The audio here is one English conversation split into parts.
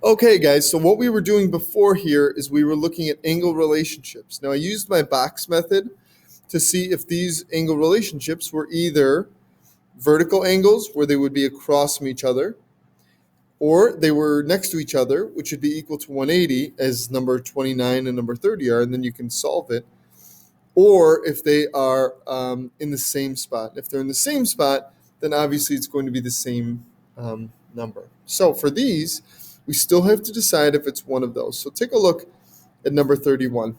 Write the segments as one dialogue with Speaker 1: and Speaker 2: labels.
Speaker 1: Okay, guys, so what we were doing before here is we were looking at angle relationships. Now, I used my box method to see if these angle relationships were either vertical angles, where they would be across from each other, or they were next to each other, which would be equal to 180, as number 29 and number 30 are, and then you can solve it, or if they are in the same spot. If they're in the same spot, then obviously it's going to be the same number. So for these, we still have to decide if it's one of those. So take a look at number 31.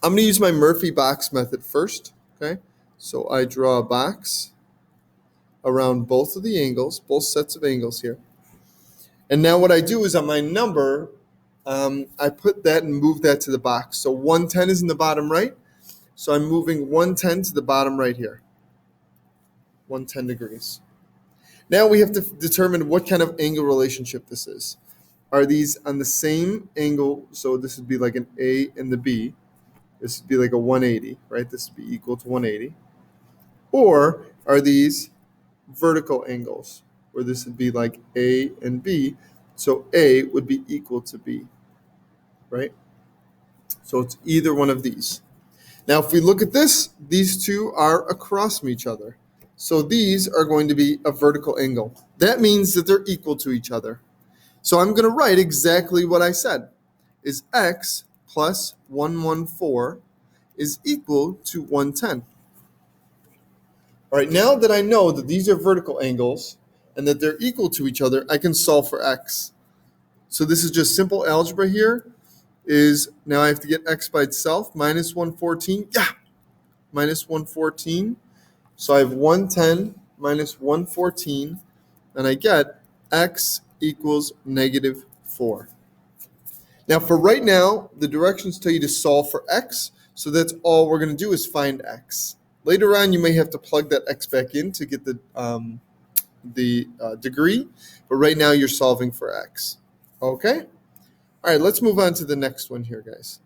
Speaker 1: I'm going to use my Murphy box method first, okay? So I draw a box around both of the angles, both sets of angles here. And now what I do is on my number, I put that and move that to the box. So 110 is in the bottom right. So I'm moving 110 to the bottom right here, 110 degrees. Now we have to determine what kind of angle relationship this is. Are these on the same angle? So this would be like an A and the B. This would be like a 180, right? This would be equal to 180. Or are these vertical angles, where this would be like A and B? So A would be equal to B, right? So it's either one of these. Now, if we look at this, these two are across from each other. So these are going to be a vertical angle. That means that they're equal to each other. So I'm going to write exactly what I said, is x plus 114 is equal to 110. All right, now that I know that these are vertical angles and that they're equal to each other, I can solve for x. So this is just simple algebra here. Is now I have to get x by itself, minus 114. Yeah, minus 114. So I have 110 minus 114, and I get x equals negative 4. Now for right now, the directions tell you to solve for x, so that's all we're going to do is find x. Later on, you may have to plug that x back in to get the degree, but right now you're solving for x. Okay? All right, let's move on to the next one here, guys.